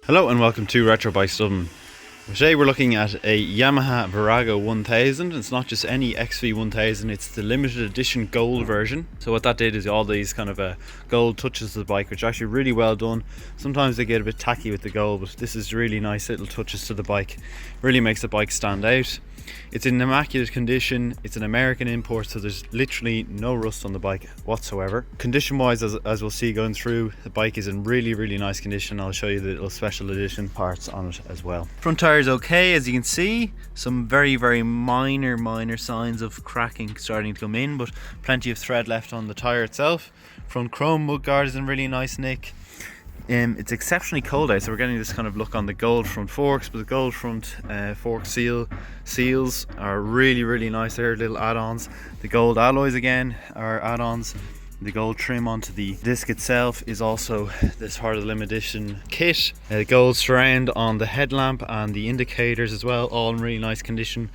Hello and welcome to Retro Bikes Dublin. Today we're looking at a Yamaha Virago 1000. It's not just any XV1000, it's the limited edition gold version. So what that did is all these kind of gold touches to the bike, which are actually really well done. Sometimes they get a bit tacky with the gold, but this is really nice little touches to the bike. Really makes the bike stand out. It's in immaculate condition. It's an American import, so there's literally no rust on the bike whatsoever. Condition wise, as we'll see going through, the bike is in really nice condition. I'll show you the little special edition parts on it as well. Front tire is okay, as you can see. Some very minor signs of cracking starting to come in, but plenty of thread left on the tire itself. Front chrome mudguard is in really nice nick. It's exceptionally cold out, so we're getting this kind of look on the gold front forks, but the gold front fork seals are really nice. They're little add-ons. The gold alloys again are add-ons. The gold trim onto the disc itself is also this part of the limited edition kit. Gold surround on the headlamp and the indicators as well, all in really nice condition.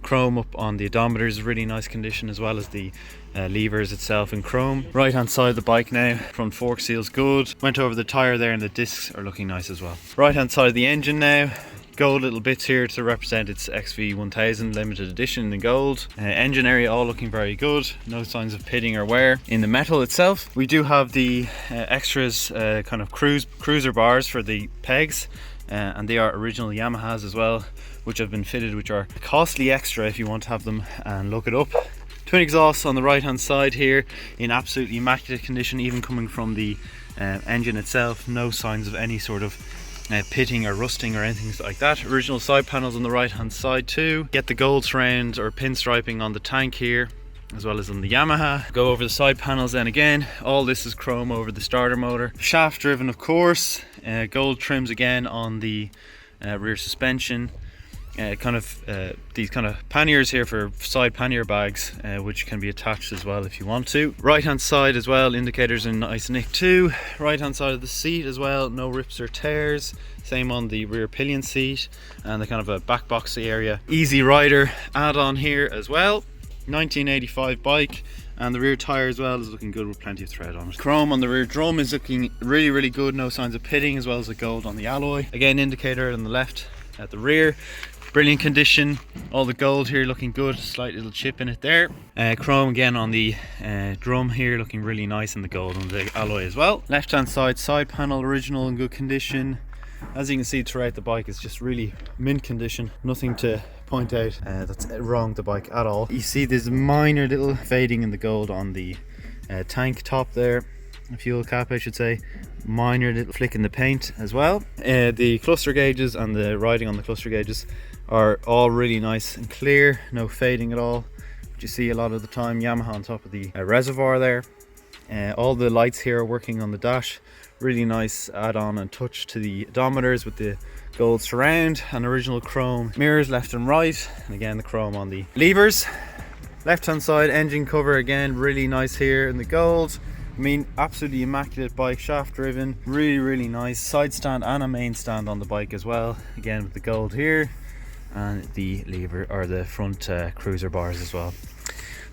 Chrome up on the odometer is really nice condition, as well as the levers itself in chrome. Right hand side of the bike now, front fork seals good. Went over the tire there and the discs are looking nice as well. Right hand side of the engine now, gold little bits here to represent its XV1000 limited edition in gold. Engine area all looking very good, no signs of pitting or wear. In the metal itself, we do have the extras kind of cruiser bars for the pegs, and they are original Yamahas as well, which have been fitted, which are costly extra if you want to have them and look it up. Twin exhausts on the right hand side here in absolutely immaculate condition, even coming from the engine itself. No signs of any sort of pitting or rusting or anything like that. Original side panels on the right hand side too. Get the gold surround or pinstriping on the tank here, as well as on the Yamaha. Go over the side panels then again. All this is chrome over the starter motor. Shaft driven, of course. Gold trims again on the rear suspension. These kind of panniers here for side pannier bags, which can be attached as well if you want to. Right hand side as well, indicators in nice nick too. Right hand side of the seat as well, no rips or tears. Same on the rear pillion seat and the kind of a back boxy area. Easy rider add-on here as well. 1985 bike, and the rear tire as well is looking good with plenty of thread on it. Chrome on the rear drum is looking really good, no signs of pitting, as well as the gold on the alloy. Again, indicator on the left at the rear, brilliant condition. All the gold here looking good, slight little chip in it there. Chrome again on the drum here looking really nice, and the gold on the alloy as well. Left hand side panel original in good condition. As you can see throughout the bike, it's just really mint condition, nothing to point out that's wrong with the bike at all. You see there's minor little fading in the gold on the tank top there, fuel cap I should say. Minor little flick in the paint as well. The cluster gauges and the writing on the cluster gauges are all really nice and clear, no fading at all, which you see a lot of the time. Yamaha on top of the reservoir there. All the lights here are working on the dash. Really nice add-on and touch to the odometers with the gold surround and original chrome mirrors left and right, and again the chrome on the levers. Left hand side engine cover again really nice here in the gold. I mean, absolutely immaculate bike, shaft driven, really nice. Side stand and a main stand on the bike as well, again with the gold here, and the lever or the front cruiser bars as well.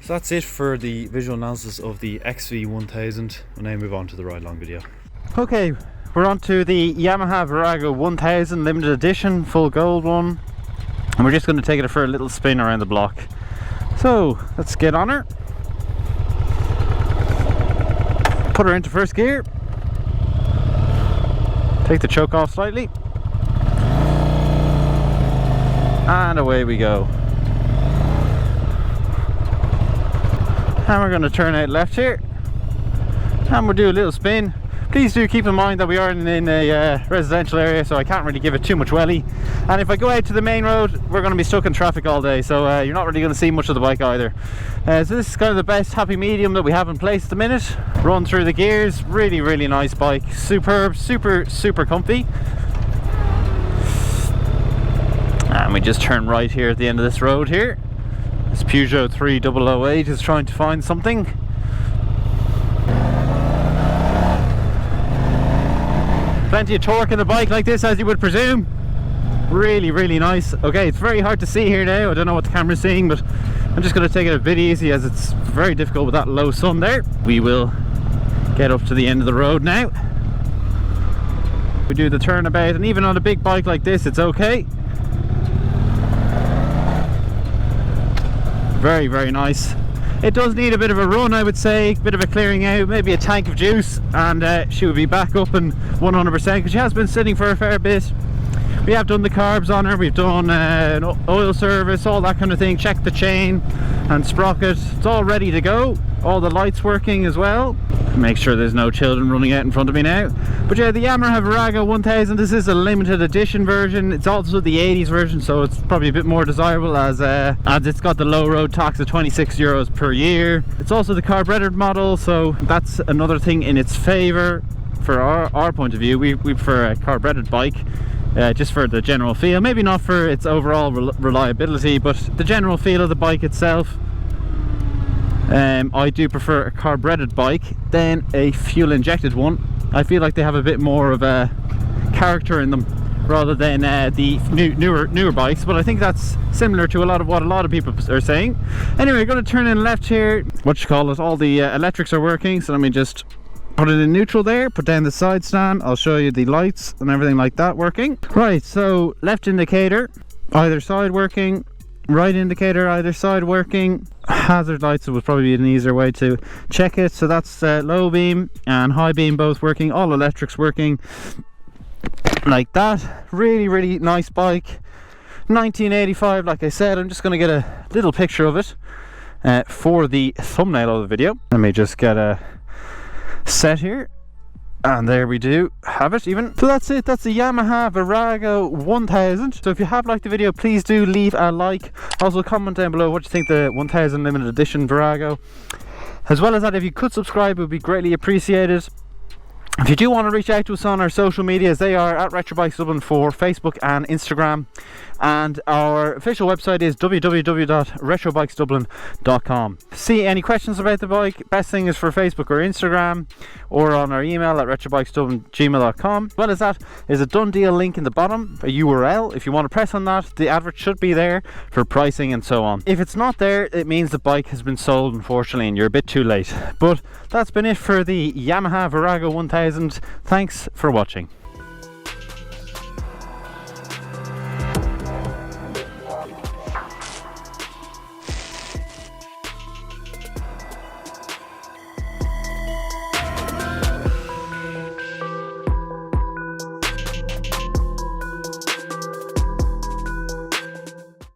So that's it for the visual analysis of the XV1000. We'll now move on to the ride along video. Okay, we're on to the Yamaha Virago 1000 limited edition, full gold one, and we're just going to take it for a little spin around the block. So let's get on her. Put her into first gear. Take the choke off slightly. And away we go. And we're going to turn out left here. And we'll do a little spin. Please do keep in mind that we are in a residential area, so I can't really give it too much welly. And if I go out to the main road, we're going to be stuck in traffic all day, so you're not really going to see much of the bike either. So this is kind of the best happy medium that we have in place at the minute. Run through the gears, really nice bike. Superb, super comfy. And we just turn right here at the end of this road here. This Peugeot 3008 is trying to find something. Plenty of torque in a bike like this, as you would presume. Really nice. Okay, it's very hard to see here now. I don't know what the camera's seeing, but I'm just going to take it a bit easy as it's very difficult with that low sun there. We will get up to the end of the road now. we do the turnabout, and even on a big bike like this it's okay. Very, very nice. It does need a bit of a run, I would say, a bit of a clearing out, maybe a tank of juice, and she would be back up and 100%, because she has been sitting for a fair bit. We have done the carbs on her, we've done an oil service, all that kind of thing, checked the chain and sprocket. It's all ready to go, all the lights working as well. Make sure there's no children running out in front of me now. But yeah, the Yamaha Virago 1000, this is a limited edition version. It's also the 80s version, so it's probably a bit more desirable as it's got the low road tax of 26 euros per year. It's also the carbureted model, so that's another thing in its favor. For our point of view, we prefer a carbureted bike. Just for the general feel, maybe not for its overall reliability, but the general feel of the bike itself. I do prefer a carbureted bike than a fuel injected one. I feel like they have a bit more of a character in them rather than the newer bikes, but I think that's similar to what a lot of people are saying. Anyway, we're going to turn in left here. All the electrics are working, so let me just put it in neutral there, put down the side stand. I'll show you the lights and everything like that working. Right, so left indicator either side working, right indicator either side working. Hazard lights would probably be an easier way to check it. So that's low beam and high beam both working, all electrics working like that. Really, really nice bike. 1985, like I said. I'm just going to get a little picture of it for the thumbnail of the video. Let me just get a set here, and there we do have it. Even so, that's it. That's the Yamaha Virago 1000. So if you have liked the video, please do leave a like. Also comment down below what you think the 1000 limited edition Virago. As well as that, if you could subscribe, it would be greatly appreciated. If you do want to reach out to us on our social medias, they are at Retro Bikes Dublin for Facebook and Instagram, and our official website is www.retrobikesdublin.com. See any questions about the bike, best thing is for Facebook or Instagram, or on our email at retrobikesdublin@gmail.com. As well as that is a done deal link in the bottom, a URL. If you want to press on that, the advert should be there for pricing and so on. If it's not there, it means the bike has been sold, unfortunately, and you're a bit too late. But that's been it for the Yamaha Virago 1000. Thanks for watching.